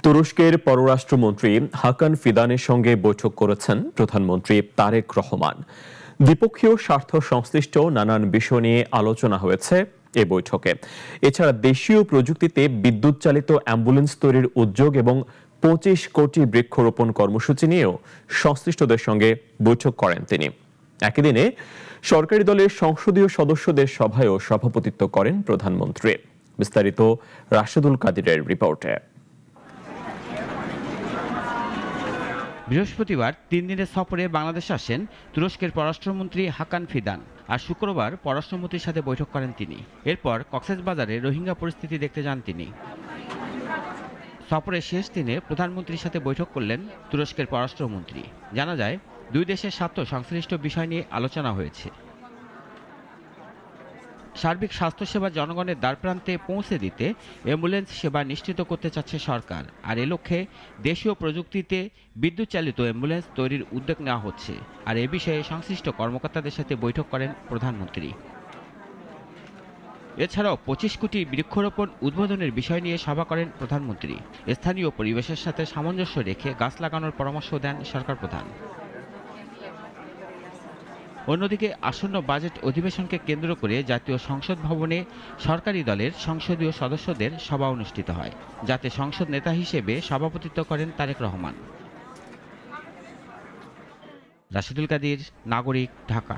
তুরস্কের পররাষ্ট্রমন্ত্রী হাকান ফিদানের সঙ্গে বৈঠক করেছেন প্রধানমন্ত্রী তারেক রহমান। দ্বিপক্ষীয় স্বার্থ সংশ্লিষ্ট নানান বিষয় নিয়ে আলোচনা হয়েছে এ বৈঠকে। এছাড়া দেশীয় প্রযুক্তিতে বিদ্যুৎ চালিত অ্যাম্বুলেন্স তৈরির উদ্যোগ এবং 25 কোটি বৃক্ষরোপণ কর্মসূচি নিয়েও সংশ্লিষ্টদের সঙ্গে বৈঠক করেন তিনি। একই দিনে সরকারি দলের সংসদীয় সদস্যদের সভায়ও সভাপতিত্ব করেন প্রধানমন্ত্রী। বিস্তারিত রাশেদুল কাদিরের রিপোর্টে। বৃহস্পতিবার 3 দিনের সফরে বাংলাদেশে আসেন তুরস্কের পররাষ্ট্রমন্ত্রী হাকান ফিদান। আর শুক্রবার পররাষ্ট্রমন্ত্রীর সাথে বৈঠক করেন তিনি। এরপর কক্সবাজারে রোহিঙ্গা পরিস্থিতি দেখতে যান তিনি। সফরের শেষ দিনে প্রধানমন্ত্রীর সাথে বৈঠক করলেন তুরস্কের পররাষ্ট্রমন্ত্রী। জানা যায়, দুই দেশের স্বার্থ সংশ্লিষ্ট বিষয় নিয়ে আলোচনা হয়েছে। সার্বিক স্বাস্থ্যসেবা জনগণের দ্বারপ্রান্তে পৌঁছে দিতে অ্যাম্বুলেন্স সেবা নিশ্চিত করতে চাচ্ছে সরকার। আর এ লক্ষ্যে দেশীয় প্রযুক্তিতে বিদ্যুৎ চালিত অ্যাম্বুলেন্স তৈরির উদ্যোগ নেওয়া হচ্ছে। আর এ বিষয়ে সংশ্লিষ্ট কর্মকর্তাদের সাথে বৈঠক করেন প্রধানমন্ত্রী। এছাড়াও 25 কোটি বৃক্ষরোপণ উদ্বোধনের বিষয় নিয়ে সভা করেন প্রধানমন্ত্রী। স্থানীয় পরিবেশের সাথে সামঞ্জস্য রেখে গাছ লাগানোর পরামর্শ দেন সরকার প্রধান। অন্যদিকে আসন্ন বাজেট অধিবেশনকে কেন্দ্র করে জাতীয় সংসদ ভবনে সরকারি দলের সংসদীয় সদস্যদের সভা অনুষ্ঠিত হয়, যাতে সংসদ নেতা হিসেবে সভাপতিত্ব করেন তারেক রহমান। রাশেদুল কাদির, নাগরিক, ঢাকা।